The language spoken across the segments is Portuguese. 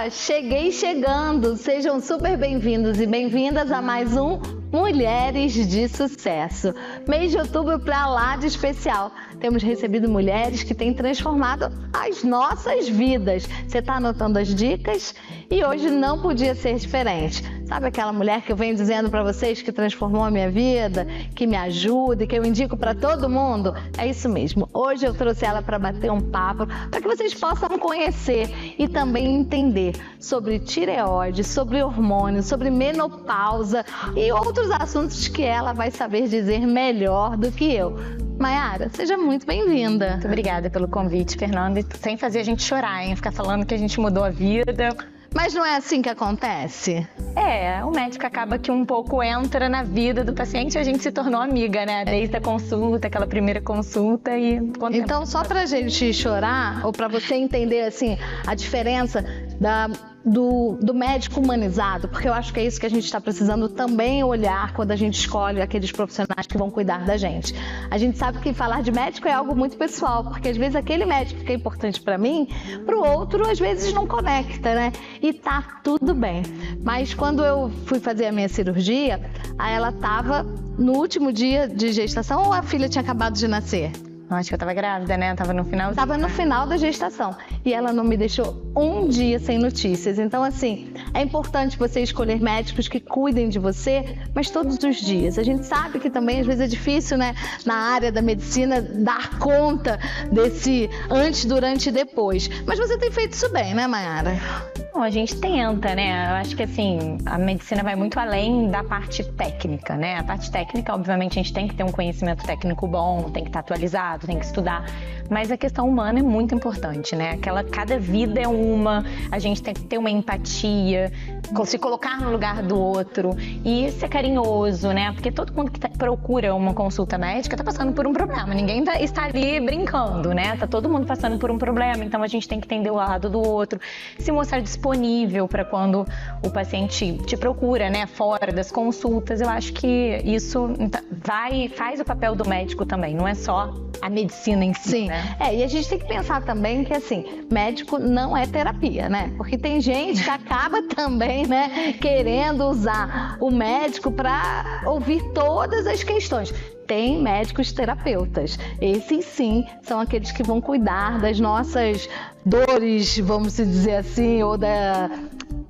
Cheguei chegando! Sejam super bem-vindos e bem-vindas a mais um Mulheres de Sucesso. Mês de outubro para lá de especial. Temos recebido mulheres que têm transformado as nossas vidas. Você está anotando as dicas? E hoje não podia ser diferente. Sabe aquela mulher que eu venho dizendo para vocês que transformou a minha vida, que me ajuda e que eu indico para todo mundo? É isso mesmo. Hoje eu trouxe ela para bater um papo, para que vocês possam conhecer e também entender sobre tireoide, sobre hormônios, sobre menopausa e outros assuntos que ela vai saber dizer melhor do que eu. Maiara, seja muito bem-vinda. Muito obrigada pelo convite, Fernanda. Sem fazer a gente chorar, hein? Ficar falando que a gente mudou a vida. Mas não é assim que acontece? O médico acaba que um pouco entra na vida do paciente e a gente se tornou amiga, né? Desde a consulta, aquela primeira consulta e... Então, só pra gente chorar, ou pra você entender, assim, a diferença do médico humanizado, porque eu acho que é isso que a gente está precisando também olhar quando a gente escolhe aqueles profissionais que vão cuidar da gente. A gente sabe que falar de médico é algo muito pessoal, porque às vezes aquele médico que é importante para mim, para o outro às vezes não conecta, né? E tá tudo bem. Mas quando eu fui fazer a minha cirurgia, ela estava no último dia de gestação ou a filha tinha acabado de nascer? Acho que eu tava grávida, né? Tava no final. Tava no final da gestação. E ela não me deixou um dia sem notícias. Então, assim, é importante você escolher médicos que cuidem de você, mas todos os dias. A gente sabe que também, às vezes, é difícil, né? Na área da medicina, dar conta desse antes, durante e depois. Mas você tem feito isso bem, né, Maiara? Bom, a gente tenta, né? Eu acho que, assim, a medicina vai muito além da parte técnica, né? A parte técnica, obviamente, a gente tem que ter um conhecimento técnico bom, tem que estar atualizado, tem que estudar, mas a questão humana é muito importante, né? Cada vida é uma, a gente tem que ter uma empatia, se colocar no lugar do outro e ser carinhoso, né? Porque todo mundo que procura uma consulta médica tá passando por um problema, ninguém está ali brincando, né? Tá todo mundo passando por um problema, então a gente tem que entender o lado do outro, se mostrar disponível para quando o paciente te procura, né? Fora das consultas. Eu acho que isso faz o papel do médico também, não é só a medicina em si. Sim, né? E a gente tem que pensar também que, assim, médico não é terapia, né? Porque tem gente que acaba também, né, querendo usar o médico para ouvir todas as questões. Tem médicos terapeutas. Esses sim são aqueles que vão cuidar das nossas dores, vamos dizer assim, ou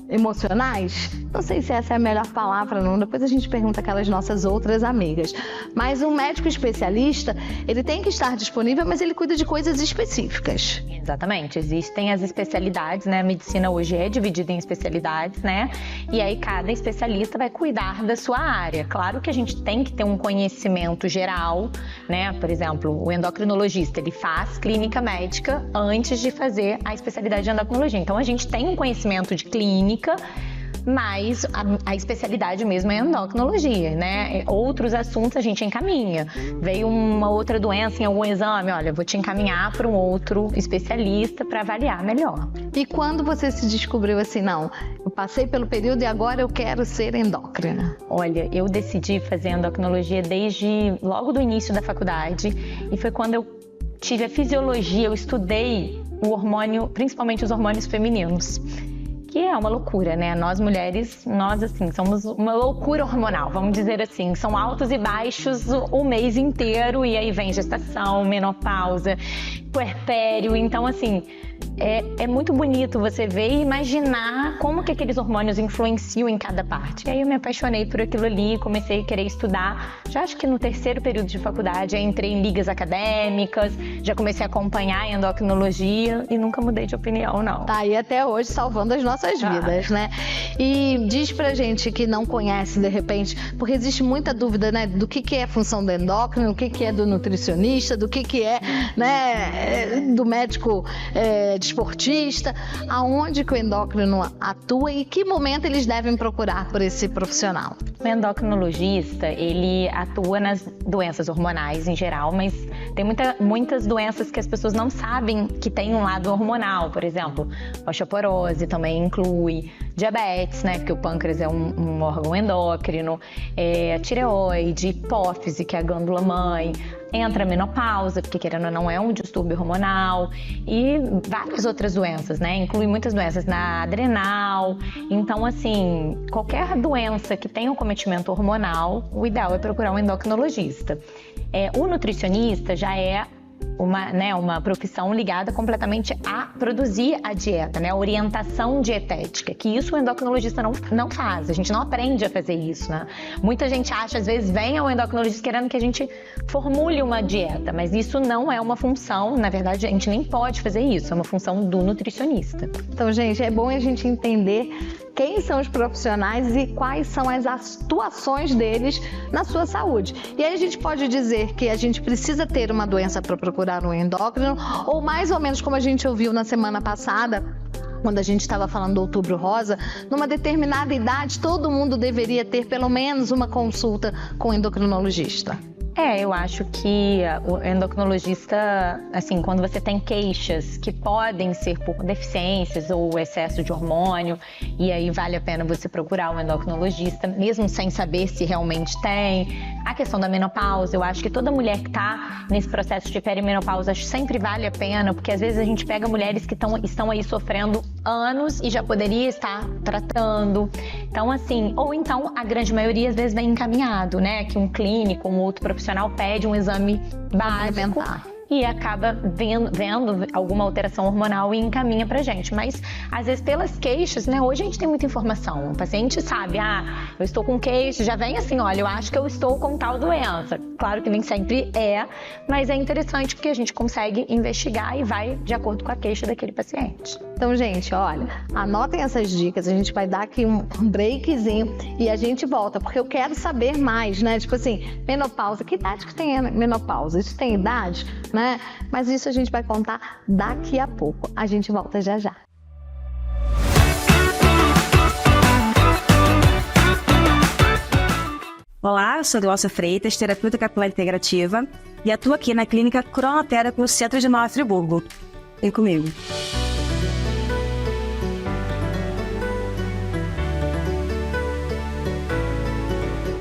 emocionais. Não sei se essa é a melhor palavra, não. Depois a gente pergunta aquelas nossas outras amigas. Mas um médico especialista, ele tem que estar disponível, mas ele cuida de coisas específicas. Exatamente. Existem as especialidades, né? A medicina hoje é dividida em especialidades, né? E aí cada especialista vai cuidar da sua área. Claro que a gente tem que ter um conhecimento geral, né? Por exemplo, o endocrinologista, ele faz clínica médica antes de fazer a especialidade de endocrinologia. Então a gente tem um conhecimento de clínica, mas a especialidade mesmo é endocrinologia, né? Outros assuntos a gente encaminha. Veio uma outra doença em algum exame, olha, vou te encaminhar para um outro especialista para avaliar melhor. E quando você se descobriu assim, não, eu passei pelo período e agora eu quero ser endócrina? Olha, eu decidi fazer endocrinologia desde logo do início da faculdade e foi quando eu tive a fisiologia, eu estudei o hormônio, principalmente os hormônios femininos. Que é uma loucura, né? Nós mulheres, assim, somos uma loucura hormonal, vamos dizer assim. São altos e baixos o mês inteiro e aí vem gestação, menopausa, puerpério. Então, assim, é muito bonito você ver e imaginar como que aqueles hormônios influenciam em cada parte. E aí eu me apaixonei por aquilo ali, comecei a querer estudar. Já acho que no terceiro período de faculdade eu entrei em ligas acadêmicas, já comecei a acompanhar a endocrinologia e nunca mudei de opinião, não. Tá aí até hoje salvando as nossas vidas, né? E diz pra gente que não conhece de repente, porque existe muita dúvida, né? Do que é a função do endócrino, o que é do nutricionista, do que é, né, do médico desportista, aonde que o endócrino atua e que momento eles devem procurar por esse profissional? O endocrinologista, ele atua nas doenças hormonais em geral, mas tem muitas doenças que as pessoas não sabem que tem um lado hormonal, por exemplo, osteoporose também inclui, diabetes, né? Porque o pâncreas é um órgão endócrino, a tireoide, hipófise, que é a glândula mãe, entra a menopausa, porque querendo ou não é um distúrbio hormonal, e várias outras doenças, né? Inclui muitas doenças na adrenal. Então, assim, qualquer doença que tenha um cometimento hormonal, o ideal é procurar um endocrinologista. O nutricionista já é uma profissão ligada completamente a produzir a dieta, né? A orientação dietética, que isso o endocrinologista não faz, a gente não aprende a fazer isso, né? Muita gente acha, às vezes, vem ao endocrinologista querendo que a gente formule uma dieta, mas isso não é uma função, na verdade, a gente nem pode fazer isso, é uma função do nutricionista. Então, gente, é bom a gente entender quem são os profissionais e quais são as atuações deles na sua saúde. E aí a gente pode dizer que a gente precisa ter uma doença para procurar um endócrino, ou mais ou menos como a gente ouviu na semana passada, quando a gente estava falando do Outubro Rosa, numa determinada idade todo mundo deveria ter pelo menos uma consulta com o endocrinologista. Eu acho que o endocrinologista, assim, quando você tem queixas que podem ser por deficiências ou excesso de hormônio, e aí vale a pena você procurar um endocrinologista, mesmo sem saber se realmente tem. A questão da menopausa, eu acho que toda mulher que está nesse processo de perimenopausa, acho que sempre vale a pena, porque às vezes a gente pega mulheres que estão aí sofrendo anos e já poderia estar tratando. Então, assim, ou então a grande maioria às vezes vem encaminhado, né? Que um clínico, um outro profissional pede um exame básico e acaba vendo alguma alteração hormonal e encaminha pra gente. Mas, às vezes, pelas queixas, né? Hoje a gente tem muita informação. O paciente sabe, eu estou com queixa, já vem assim, olha, eu acho que eu estou com tal doença. Claro que nem sempre mas é interessante porque a gente consegue investigar e vai de acordo com a queixa daquele paciente. Então, gente, olha, anotem essas dicas, a gente vai dar aqui um breakzinho e a gente volta, porque eu quero saber mais, né? Tipo assim, menopausa, que idade que tem a menopausa? Isso tem idade, né? Mas isso a gente vai contar daqui a pouco. A gente volta já já. Olá, eu sou Glaucia Freitas, terapeuta capilar integrativa e atuo aqui na clínica Cronoterapy no centro de Nova Friburgo. Vem comigo.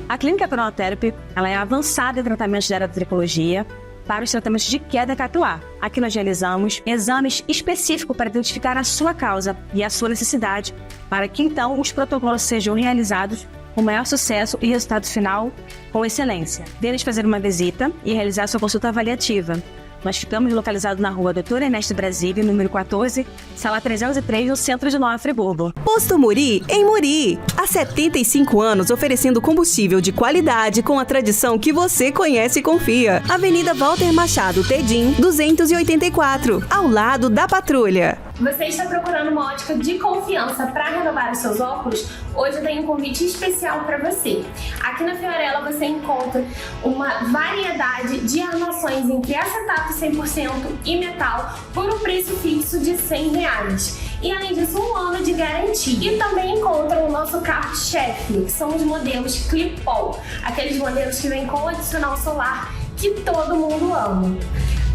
A clínica Cronoterapy, ela é avançada em tratamentos de eratricologia para os tratamentos de queda capilar. Aqui nós realizamos exames específicos para identificar a sua causa e a sua necessidade, para que então os protocolos sejam realizados com maior sucesso e resultado final com excelência. Venha fazer uma visita e realizar sua consulta avaliativa. Nós ficamos localizados na rua Doutor Ernesto Brasília, número 14, sala 303, no centro de Nova Friburgo. Posto Muri, em Muri. Há 75 anos oferecendo combustível de qualidade com a tradição que você conhece e confia. Avenida Walter Machado Tedim, 284, ao lado da Patrulha. Você está procurando uma ótica de confiança para renovar os seus óculos? Hoje eu tenho um convite especial para você. Aqui na Fiorella você encontra uma variedade de armações entre acetato 100% e metal por um preço fixo de R$100. E além disso, 1 ano de garantia. E também encontra o nosso carro-chefe, que são os modelos Clip-All, aqueles modelos que vêm com o adicional solar que todo mundo ama.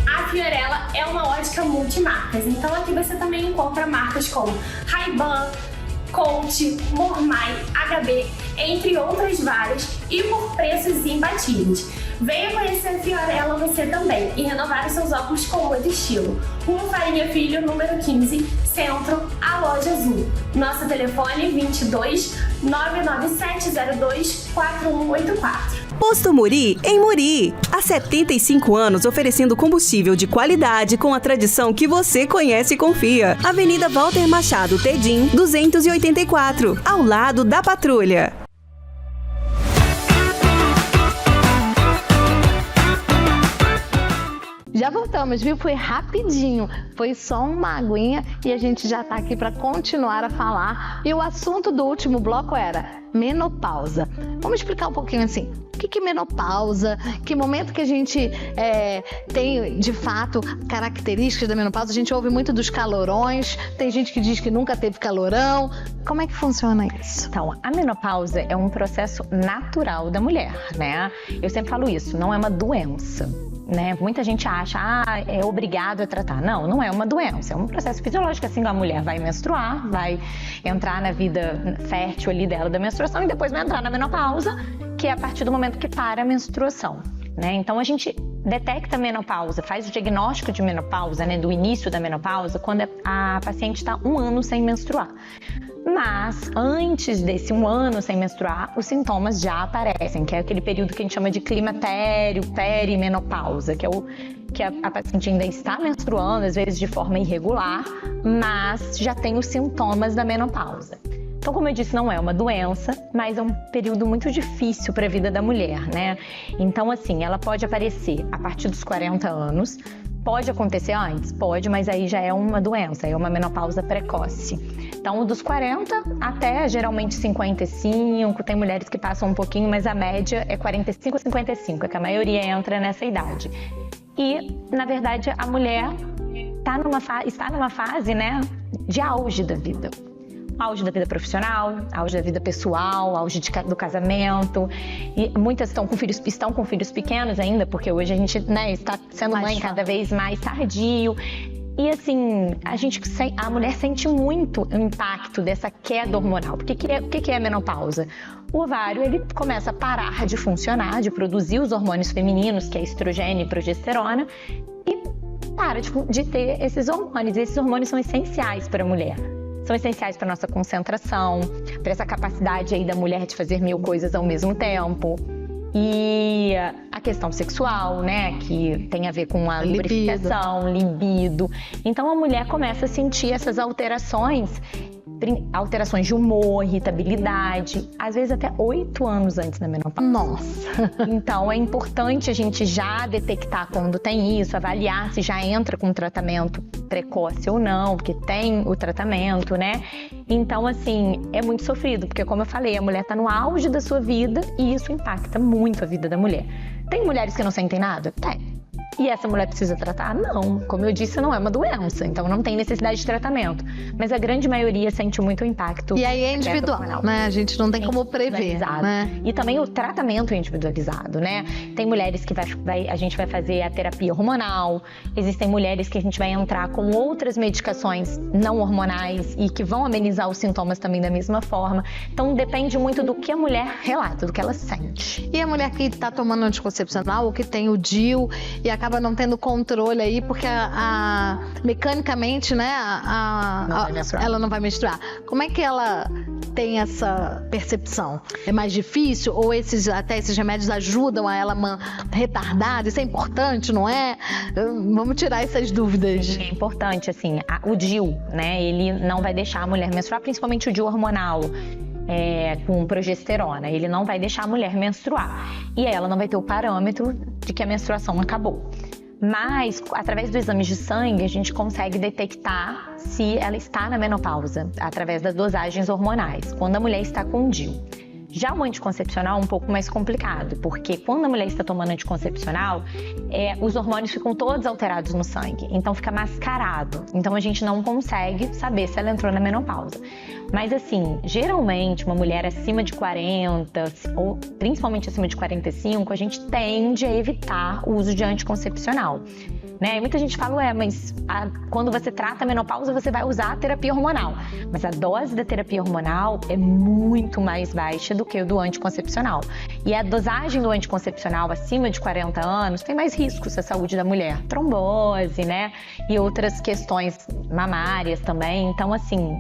A Fiorella é uma ótica multimarcas, então aqui você também encontra marcas como Ray-Ban, Coach, Mormai, HB, entre outras várias, e por preços imbatíveis. Venha conhecer a Fiorella você também e renovar os seus óculos com muito estilo. Rua Farinha Filho, número 15, Centro, a Loja Azul. Nosso telefone 22 99702 4184. Posto Muri, em Muri. Há 75 anos oferecendo combustível de qualidade com a tradição que você conhece e confia. Avenida Walter Machado Tedim, 284, ao lado da Patrulha. Já voltamos, viu? Foi rapidinho, foi só uma aguinha e a gente já tá aqui para continuar a falar. E o assunto do último bloco era menopausa. Vamos explicar um pouquinho assim, o que é menopausa, que momento que a gente tem, de fato, características da menopausa. A gente ouve muito dos calorões, tem gente que diz que nunca teve calorão. Como é que funciona isso? Então, a menopausa é um processo natural da mulher, né? Eu sempre falo isso, não é uma doença. né? Muita gente acha, é obrigado a tratar. Não, não é uma doença, é um processo fisiológico, assim, a mulher vai menstruar, vai entrar na vida fértil ali dela da menstruação e depois vai entrar na menopausa, que é a partir do momento que para a menstruação, né? Então a gente detecta a menopausa, faz o diagnóstico de menopausa, né, do início da menopausa, quando a paciente está 1 ano sem menstruar. Mas antes desse 1 ano sem menstruar, os sintomas já aparecem, que é aquele período que a gente chama de climatério, perimenopausa, que a paciente ainda está menstruando, às vezes de forma irregular, mas já tem os sintomas da menopausa. Então, como eu disse, não é uma doença, mas é um período muito difícil para a vida da mulher, né? Então, assim, ela pode aparecer a partir dos 40 anos, pode acontecer antes? Pode, mas aí já é uma doença, é uma menopausa precoce. Então, dos 40 até geralmente 55, tem mulheres que passam um pouquinho, mas a média é 45 a 55, é que a maioria entra nessa idade. E, na verdade, a mulher está numa fase, né, de auge da vida. Auge da vida profissional, auge da vida pessoal, auge do casamento. E muitas estão com filhos pequenos ainda, porque hoje a gente, né, está sendo mãe cada vez mais tardio. E assim, a mulher sente muito o impacto dessa queda hormonal. Porque o que é a menopausa? O ovário, ele começa a parar de funcionar, de produzir os hormônios femininos, que é estrogênio e progesterona, e para de ter esses hormônios. E esses hormônios são essenciais para a mulher. São essenciais para a nossa concentração, para essa capacidade aí da mulher de fazer 1000 coisas ao mesmo tempo. E a questão sexual, né, que tem a ver com a lubrificação, libido. Então a mulher começa a sentir essas alterações de humor, irritabilidade, às vezes até 8 anos antes da menopausa. Nossa! Então é importante a gente já detectar quando tem isso, avaliar se já entra com tratamento precoce ou não, porque tem o tratamento, né? Então, assim, é muito sofrido, porque como eu falei, a mulher está no auge da sua vida e isso impacta muito a vida da mulher. Tem mulheres que não sentem nada? Tem. E essa mulher precisa tratar? Não. Como eu disse, não é uma doença, então não tem necessidade de tratamento. Mas a grande maioria sente muito impacto. E aí é individual, né? A gente não tem como prever, né? E também o tratamento é individualizado, né? Tem mulheres que a gente vai fazer a terapia hormonal, existem mulheres que a gente vai entrar com outras medicações não hormonais e que vão amenizar os sintomas também da mesma forma. Então depende muito do que a mulher relata, do que ela sente. E a mulher que está tomando anticoncepcional ou que tem o DIU e acaba não tendo controle aí, porque mecanicamente, né, ela não vai menstruar. Como é que ela tem essa percepção? É mais difícil? Ou esses remédios ajudam a ela retardar? Isso é importante, não é? Vamos tirar essas dúvidas. É importante, assim, o DIU, né, ele não vai deixar a mulher menstruar, principalmente o DIU hormonal. Com progesterona, ele não vai deixar a mulher menstruar e ela não vai ter o parâmetro de que a menstruação acabou. Mas, através do exame de sangue, a gente consegue detectar se ela está na menopausa, através das dosagens hormonais, quando a mulher está com DIU. Já o anticoncepcional é um pouco mais complicado, porque quando a mulher está tomando anticoncepcional, os hormônios ficam todos alterados no sangue, então fica mascarado. Então a gente não consegue saber se ela entrou na menopausa. Mas assim, geralmente uma mulher acima de 40, ou principalmente acima de 45, a gente tende a evitar o uso de anticoncepcional. Né? E muita gente fala, mas quando você trata a menopausa, você vai usar a terapia hormonal. Mas a dose da terapia hormonal é muito mais baixa do que o do anticoncepcional. E a dosagem do anticoncepcional acima de 40 anos tem mais riscos à saúde da mulher. Trombose, né? E outras questões mamárias também. Então, assim,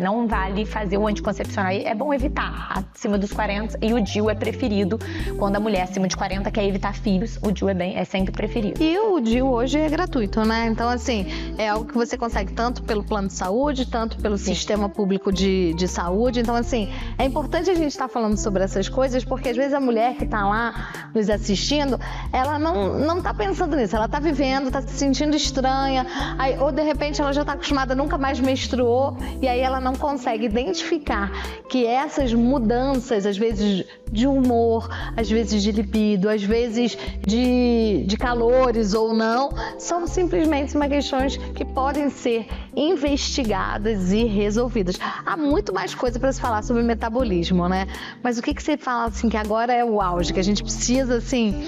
não vale fazer o anticoncepcional. É bom evitar acima dos 40 e o DIU é preferido. Quando a mulher acima de 40 quer evitar filhos, o DIU é sempre preferido. E o DIU hoje é gratuito, né? Então, assim, é algo que você consegue tanto pelo plano de saúde, tanto pelo sistema público de saúde. Então, assim, é importante a gente estar falando sobre essas coisas, porque às vezes a mulher que está lá nos assistindo, ela não está pensando nisso, ela está vivendo, está se sentindo estranha, aí, ou de repente ela já está acostumada, nunca mais menstruou, e aí ela não consegue identificar que essas mudanças, às vezes de humor, às vezes de libido, às vezes de calores ou não, são simplesmente questões que podem ser investigadas e resolvidas. Há muito mais coisa para se falar sobre metabolismo, né? Mas o que você fala assim que agora é o auge, que a gente precisa assim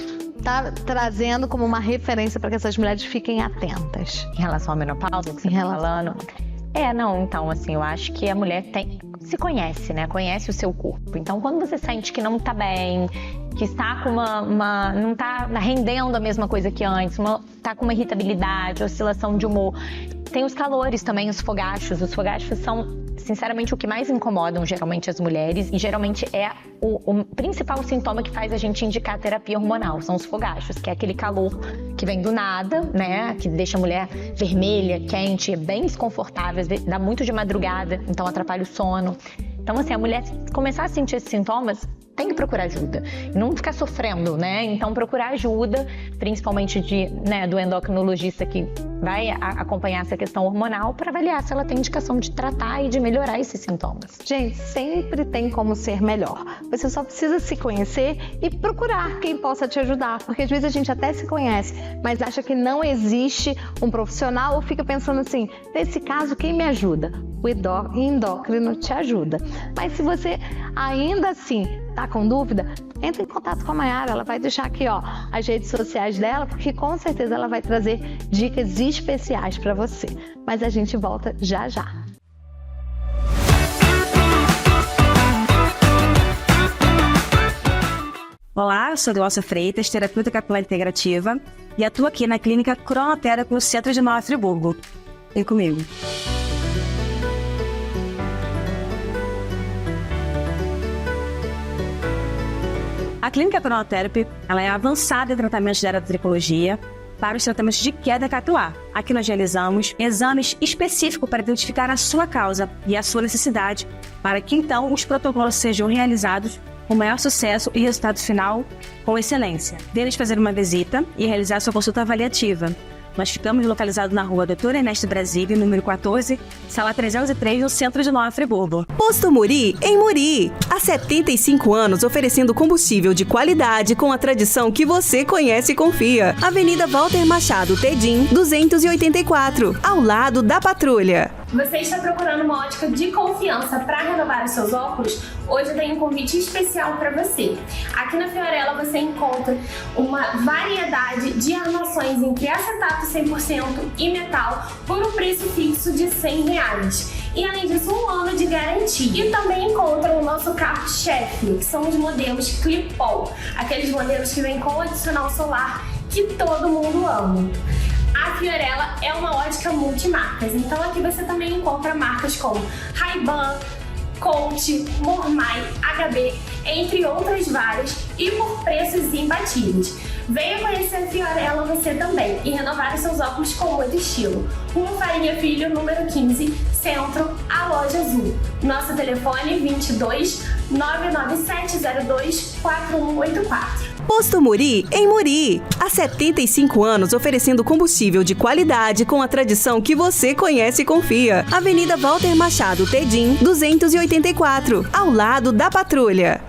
está trazendo como uma referência para que essas mulheres fiquem atentas? Em relação à menopausa, que você tá falando? Então, assim, eu acho que a mulher se conhece, né? Conhece o seu corpo. Então, quando você sente que não tá bem, que está com não tá rendendo a mesma coisa que antes, tá com uma irritabilidade, oscilação de humor. Tem os calores também, os fogachos. Os fogachos são, sinceramente, o que mais incomodam geralmente as mulheres e geralmente é o principal sintoma que faz a gente indicar a terapia hormonal. São os fogachos, que é aquele calor que vem do nada, né? Que deixa a mulher vermelha, quente, bem desconfortável, dá muito de madrugada, então atrapalha o sono. Então, assim, a mulher começar a sentir esses sintomas, tem que procurar ajuda. Não ficar sofrendo, né? Então, procurar ajuda, principalmente do endocrinologista que vai acompanhar essa questão hormonal para avaliar se ela tem indicação de tratar e de melhorar esses sintomas. Gente, sempre tem como ser melhor. Você só precisa se conhecer e procurar quem possa te ajudar. Porque às vezes a gente até se conhece, mas acha que não existe um profissional ou fica pensando assim, nesse caso, quem me ajuda? O endócrino te ajuda. Mas se você ainda assim tá com dúvida, entre em contato com a Mayara, ela vai deixar aqui, as redes sociais dela, porque com certeza ela vai trazer dicas especiais para você. Mas a gente volta já já. Olá, eu sou Glaucia Freitas, terapeuta capilar integrativa e atuo aqui na clínica Cronoterapy no centro de Nova Friburgo. Vem comigo. A clínica Cronoterapy, ela é avançada em tratamentos de eritricologia para os tratamentos de queda capilar. Aqui nós realizamos exames específicos para identificar a sua causa e a sua necessidade, para que então os protocolos sejam realizados com maior sucesso e resultado final com excelência. Venha fazer uma visita e realizar sua consulta avaliativa. Nós ficamos localizados na rua Doutora Ernesto Brasília, número 14, sala 303, no centro de Nova Friburgo. Posto Muri, em Muri. Há 75 anos oferecendo combustível de qualidade com a tradição que você conhece e confia. Avenida Walter Machado Tedim, 284, ao lado da Patrulha. Você está procurando uma ótica de confiança para renovar os seus óculos? Hoje eu tenho um convite especial para você. Aqui na Fiorella você encontra uma variedade de armações entre acetato 100% e metal por um preço fixo de R$100. E além disso, 1 ano de garantia. E também encontra o nosso carro-chefe, que são os modelos Clip-On, aqueles modelos que vêm com adicional solar que todo mundo ama. A Fiorella é uma ótica multimarcas, então aqui você também encontra marcas como Ray-Ban, Coach, Mormai, HB, entre outras várias e por preços imbatíveis. Venha conhecer a Fiorella você também e renovar os seus óculos com muito estilo. Rua Farinha Filho, número 15, Centro, a Loja Azul. Nosso telefone 22 99702 4184. Posto Muri, em Muri. Há 75 anos oferecendo combustível de qualidade com a tradição que você conhece e confia. Avenida Walter Machado Tedim, 284, ao lado da Patrulha.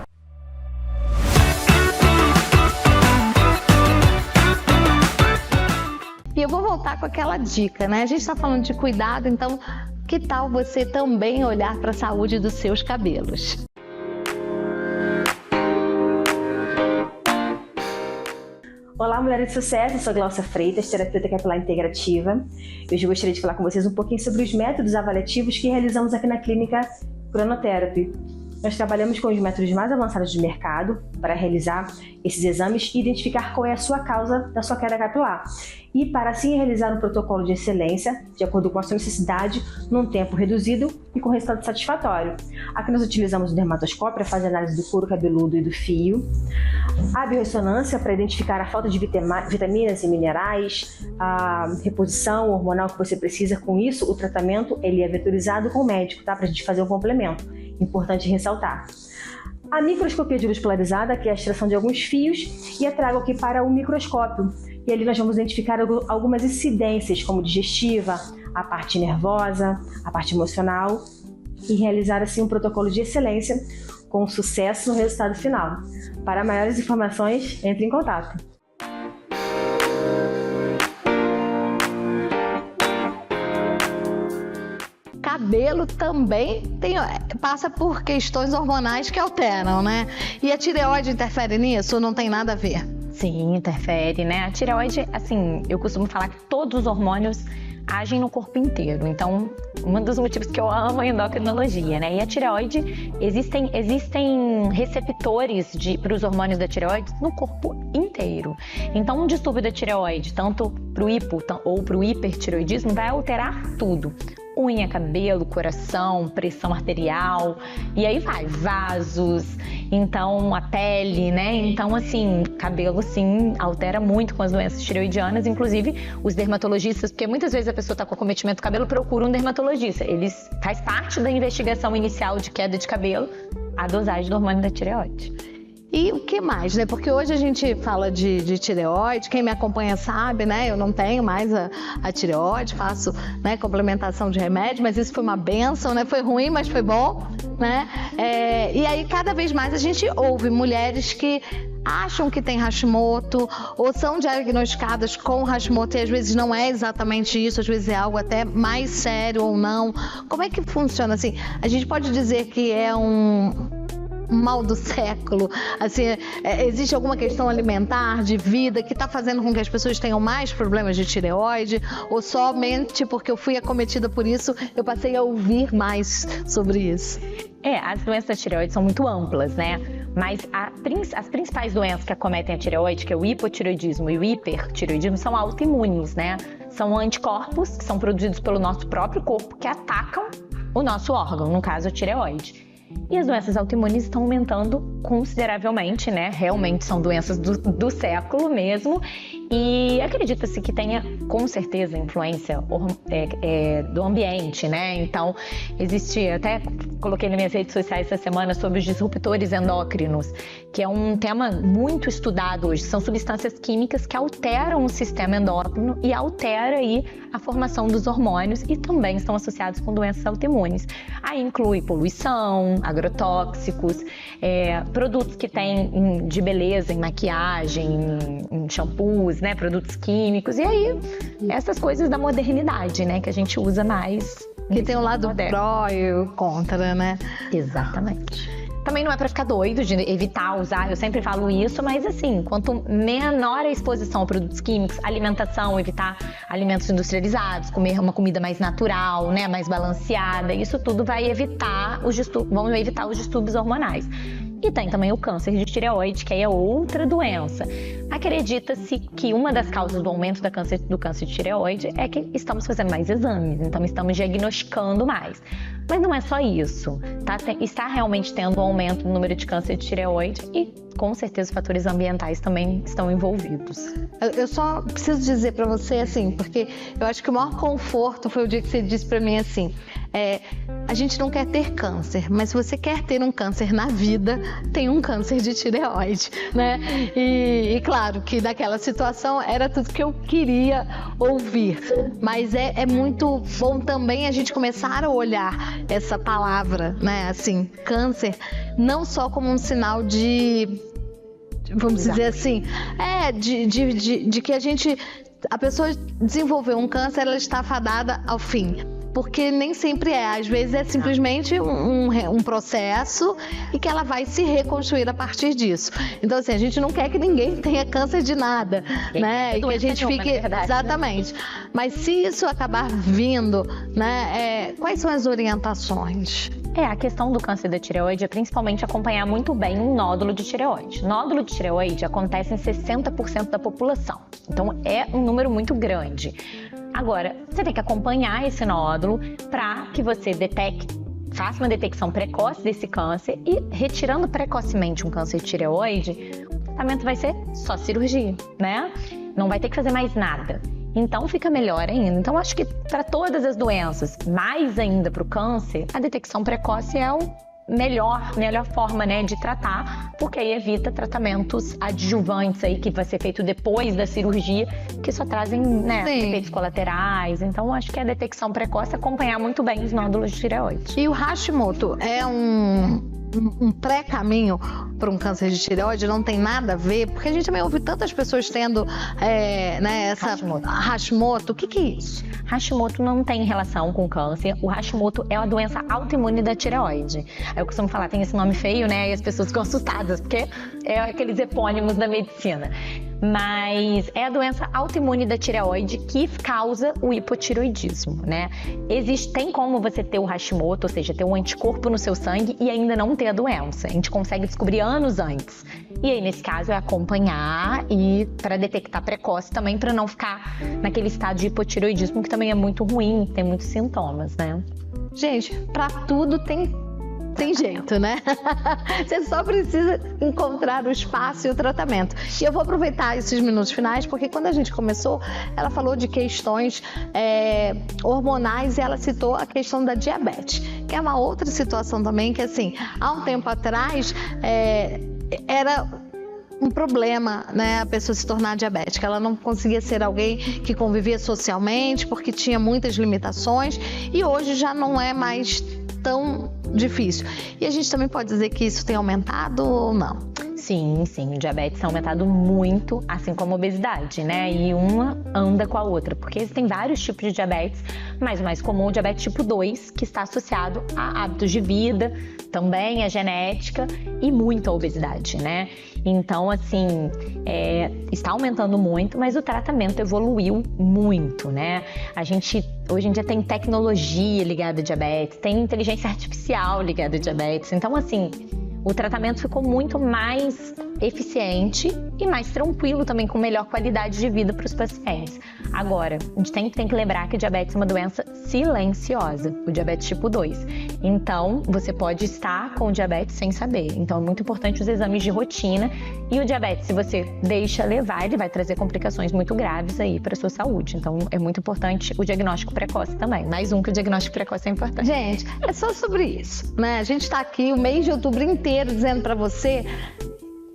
E eu vou voltar com aquela dica, né? A gente está falando de cuidado, então que tal você também olhar para a saúde dos seus cabelos? Olá, mulheres de sucesso, eu sou Glaucia Freitas, terapeuta capilar integrativa. Hoje eu gostaria de falar com vocês um pouquinho sobre os métodos avaliativos que realizamos aqui na clínica Cronoterapy. Nós trabalhamos com os métodos mais avançados de mercado para realizar esses exames e identificar qual é a sua causa da sua queda capilar. E para assim realizar um protocolo de excelência, de acordo com a sua necessidade, num tempo reduzido e com resultado satisfatório. Aqui nós utilizamos o dermatoscópio para fazer análise do couro cabeludo e do fio, a biorressonância para identificar a falta de vitaminas e minerais, a reposição hormonal que você precisa. Com isso, o tratamento ele é vetorizado com o médico, tá? Para a gente fazer um complemento. Importante ressaltar. A microscopia de luz polarizada, que é a extração de alguns fios, e eu trago aqui para o microscópio. E ali nós vamos identificar algumas incidências, como digestiva, a parte nervosa, a parte emocional, e realizar assim um protocolo de excelência com sucesso no resultado final. Para maiores informações, entre em contato. Cabelo também passa por questões hormonais que alteram, né? E a tireoide interfere nisso ou não tem nada a ver? Sim, interfere, né? A tireoide, assim, eu costumo falar que todos os hormônios agem no corpo inteiro. Então, um dos motivos que eu amo a endocrinologia, né? E a tireoide, existem receptores para os hormônios da tireoide no corpo inteiro. Então, um distúrbio da tireoide, tanto para o hipo ou para o hipertireoidismo, vai alterar tudo. Unha, cabelo, coração, pressão arterial, e aí vai, vasos, então a pele, né? Então, assim, cabelo, sim, altera muito com as doenças tireoidianas, inclusive os dermatologistas, porque muitas vezes a pessoa está com acometimento do cabelo, procura um dermatologista. Faz parte da investigação inicial de queda de cabelo, a dosagem do hormônio da tireoide. E o que mais, né? Porque hoje a gente fala de tireoide, quem me acompanha sabe, né? Eu não tenho mais a tireoide, faço, né, complementação de remédio, mas isso foi uma bênção, né? Foi ruim, mas foi bom, né? E aí cada vez mais a gente ouve mulheres que acham que tem Hashimoto ou são diagnosticadas com Hashimoto e às vezes não é exatamente isso, às vezes é algo até mais sério ou não. Como é que funciona assim? A gente pode dizer que é um mal do século, assim, existe alguma questão alimentar, de vida, que está fazendo com que as pessoas tenham mais problemas de tireoide, ou somente porque eu fui acometida por isso, eu passei a ouvir mais sobre isso? As doenças da tireoide são muito amplas, né? Mas as principais doenças que acometem a tireoide, que é o hipotireoidismo e o hipertireoidismo, são autoimunes, né? São anticorpos que são produzidos pelo nosso próprio corpo que atacam o nosso órgão, no caso a tireoide. E as doenças autoimunes estão aumentando consideravelmente, né? Realmente são doenças do século mesmo. E acredita-se que tenha, com certeza, influência do ambiente, né? Então, até coloquei nas minhas redes sociais essa semana sobre os disruptores endócrinos, que é um tema muito estudado hoje. São substâncias químicas que alteram o sistema endócrino e altera aí a formação dos hormônios e também estão associados com doenças autoimunes. Aí inclui poluição, agrotóxicos, produtos que tem de beleza, em maquiagem, em shampoos, né, produtos químicos, e aí essas coisas da modernidade, né, que a gente usa mais. Que tem o lado pró e o contra, né? Exatamente. Também não é para ficar doido de evitar usar, eu sempre falo isso, mas assim, quanto menor a exposição a produtos químicos, alimentação, evitar alimentos industrializados, comer uma comida mais natural, né, mais balanceada, isso tudo vai evitar os distúrbios hormonais. E tem também o câncer de tireoide, que aí é outra doença. Acredita-se que uma das causas do aumento do câncer de tireoide é que estamos fazendo mais exames, então estamos diagnosticando mais. Mas não é só isso, tá? Está realmente tendo um aumento no número de câncer de tireoide e, com certeza, os fatores ambientais também estão envolvidos. Eu só preciso dizer para você, assim, porque eu acho que o maior conforto foi o dia que você disse para mim assim, a gente não quer ter câncer, mas se você quer ter um câncer na vida, tem um câncer de tireoide, né? E claro que naquela situação era tudo que eu queria ouvir, mas é muito bom também a gente começar a olhar essa palavra, né? Assim, câncer, não só como um sinal de, vamos dizer assim, de que a pessoa desenvolveu um câncer, ela está fadada ao fim. Porque nem sempre às vezes é simplesmente um processo e que ela vai se reconstruir a partir disso. Então, assim, a gente não quer que ninguém tenha câncer de nada, né? E que a gente fique... Exatamente. Mas se isso acabar vindo, né? Quais são as orientações? A questão do câncer da tireoide é principalmente acompanhar muito bem um nódulo de tireoide. Nódulo de tireoide acontece em 60% da população. Então, é um número muito grande. Agora, você tem que acompanhar esse nódulo para que você faça uma detecção precoce desse câncer e, retirando precocemente um câncer de tireoide, o tratamento vai ser só cirurgia, né? Não vai ter que fazer mais nada. Então, fica melhor ainda. Então, acho que para todas as doenças, mais ainda para o câncer, a detecção precoce é o melhor forma, né, de tratar, porque aí evita tratamentos adjuvantes aí que vai ser feito depois da cirurgia, que só trazem, né, efeitos colaterais. Então, acho que a detecção precoce é acompanhar muito bem os nódulos de tireoide. E o Hashimoto é um pré-caminho para um câncer de tireoide? Não tem nada a ver? Porque a gente também ouve tantas pessoas tendo essa Hashimoto. O que é isso? Hashimoto não tem relação com câncer. O Hashimoto é uma doença autoimune da tireoide. Eu costumo falar, tem esse nome feio, né? E as pessoas ficam assustadas, porque é aqueles epônimos da medicina. mas é a doença autoimune da tireoide que causa o hipotireoidismo, né? Tem como você ter o Hashimoto, ou seja, ter um anticorpo no seu sangue e ainda não ter a doença. A gente consegue descobrir anos antes. E aí, nesse caso, é acompanhar e para detectar precoce também, para não ficar naquele estado de hipotireoidismo que também é muito ruim, tem muitos sintomas, né? Gente, para tudo tem jeito, né? Você só precisa encontrar o espaço e o tratamento. E eu vou aproveitar esses minutos finais, porque quando a gente começou, ela falou de questões hormonais e ela citou a questão da diabetes, que é uma outra situação também que, assim, há um tempo atrás, era um problema, né, a pessoa se tornar diabética. Ela não conseguia ser alguém que convivia socialmente, porque tinha muitas limitações, e hoje já não é mais tão difícil. E a gente também pode dizer que isso tem aumentado ou não? Sim, o diabetes tem aumentado muito, assim como a obesidade, né? E uma anda com a outra, porque existem vários tipos de diabetes, mas o mais comum é o diabetes tipo 2, que está associado a hábitos de vida, também a genética e muito a obesidade, né? Então, assim, está aumentando muito, mas o tratamento evoluiu muito, né? A gente, hoje em dia, tem tecnologia ligada a diabetes, tem inteligência artificial ligada a diabetes. Então, assim, o tratamento ficou muito mais eficiente e mais tranquilo também, com melhor qualidade de vida para os pacientes. Agora, a gente tem que lembrar que o diabetes é uma doença silenciosa, o diabetes tipo 2. Então, você pode estar com o diabetes sem saber. Então, é muito importante os exames de rotina. E o diabetes, se você deixa levar, ele vai trazer complicações muito graves aí para a sua saúde. Então, é muito importante o diagnóstico precoce também. Mais um que o diagnóstico precoce é importante. Gente, é só sobre isso, né? A gente está aqui o mês de outubro inteiro dizendo para você: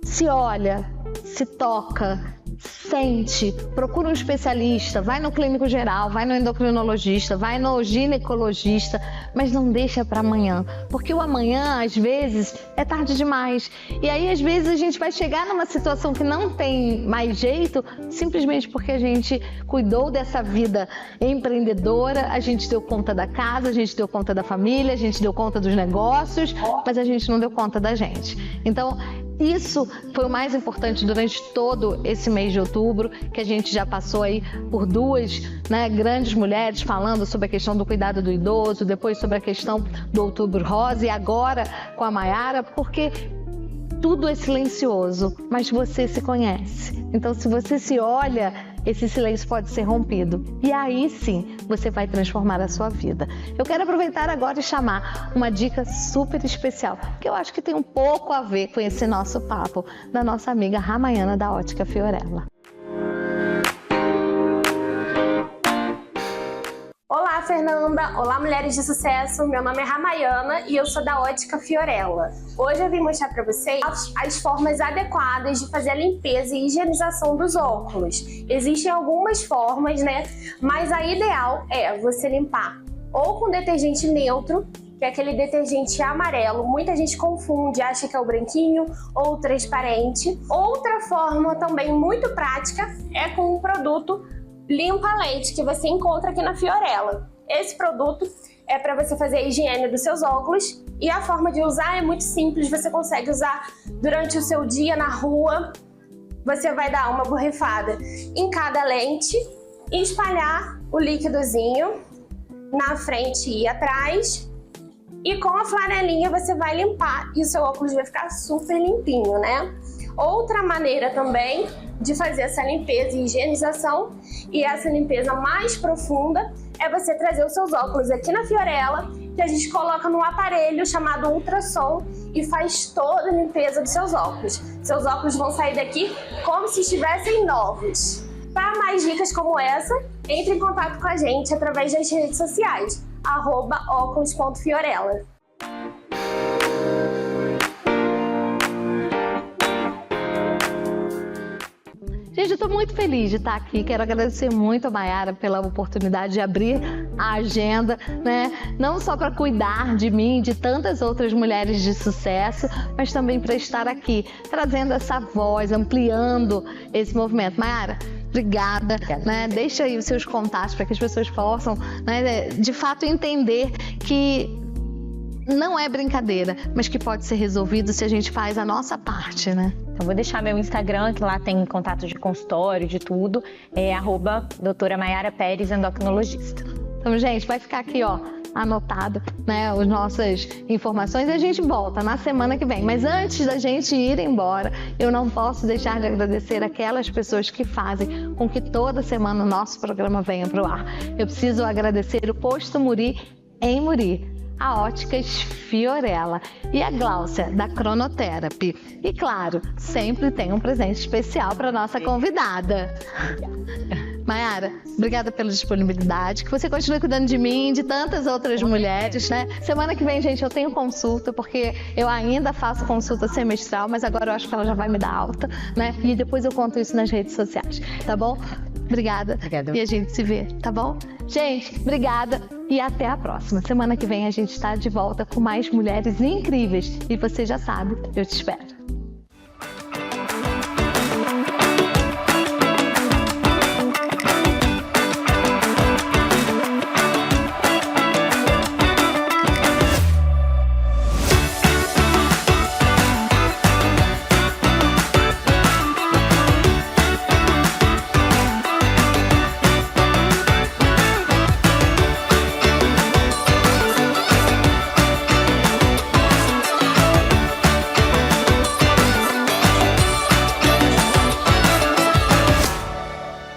se olha, se toca, sente, procura um especialista, vai no clínico geral, vai no endocrinologista, vai no ginecologista, mas não deixa para amanhã, porque o amanhã, às vezes, é tarde demais. E aí, às vezes, a gente vai chegar numa situação que não tem mais jeito, simplesmente porque a gente cuidou dessa vida empreendedora, a gente deu conta da casa, a gente deu conta da família, a gente deu conta dos negócios, mas a gente não deu conta da gente. Então, isso foi o mais importante durante todo esse mês de outubro, que a gente já passou aí por duas, né, grandes mulheres falando sobre a questão do cuidado do idoso, depois sobre a questão do Outubro Rosa e agora com a Mayara, porque tudo é silencioso, mas você se conhece. Então, se você se olha, esse silêncio pode ser rompido. E aí sim, você vai transformar a sua vida. Eu quero aproveitar agora e chamar uma dica super especial, que eu acho que tem um pouco a ver com esse nosso papo, da nossa amiga Ramayana da Ótica Fiorella. Olá, Fernanda! Olá, mulheres de sucesso! Meu nome é Ramayana e eu sou da Ótica Fiorella. Hoje eu vim mostrar para vocês as formas adequadas de fazer a limpeza e higienização dos óculos. Existem algumas formas, né? Mas a ideal é você limpar ou com detergente neutro, que é aquele detergente amarelo. Muita gente confunde, acha que é o branquinho ou o transparente. Outra forma também muito prática é com um produto Limpa Leite, que você encontra aqui na Fiorella. Esse produto é para você fazer a higiene dos seus óculos e a forma de usar é muito simples. Você consegue usar durante o seu dia na rua. Você vai dar uma borrifada em cada lente e espalhar o líquidozinho na frente e atrás. E com a flanelinha você vai limpar e o seu óculos vai ficar super limpinho, né? Outra maneira também de fazer essa limpeza e higienização, e essa limpeza mais profunda, é você trazer os seus óculos aqui na Fiorella, que a gente coloca num aparelho chamado ultrassom e faz toda a limpeza dos seus óculos. Seus óculos vão sair daqui como se estivessem novos. Para mais dicas como essa, entre em contato com a gente através das redes sociais, @óculos.fiorella. Gente, eu estou muito feliz de estar aqui. Quero agradecer muito a Mayara pela oportunidade de abrir a agenda, né? Não só para cuidar de mim, de tantas outras mulheres de sucesso, mas também para estar aqui, trazendo essa voz, ampliando esse movimento. Mayara, obrigada, né? Deixa aí os seus contatos para que as pessoas possam, né, de fato entender que não é brincadeira, mas que pode ser resolvido se a gente faz a nossa parte, né? Então vou deixar meu Instagram, que lá tem contato de consultório, de tudo, é @doutora Mayara Pérez, endocrinologista. Então, gente, vai ficar aqui, ó, anotado, né, as nossas informações e a gente volta na semana que vem. Mas antes da gente ir embora, eu não posso deixar de agradecer aquelas pessoas que fazem com que toda semana o nosso programa venha para o ar. Eu preciso agradecer o Posto Muri em Muri, a Óticas Fiorella e a Gláucia da Cronotherapy. E claro, sempre tem um presente especial para nossa convidada. Mayara, obrigada pela disponibilidade, que você continue cuidando de mim e de tantas outras mulheres, né? Semana que vem, gente, eu tenho consulta, porque eu ainda faço consulta semestral, mas agora eu acho que ela já vai me dar alta, né? E depois eu conto isso nas redes sociais, tá bom? Obrigada. E a gente se vê, tá bom? Gente, obrigada e até a próxima. Semana que vem a gente está de volta com mais mulheres incríveis. E você já sabe, eu te espero.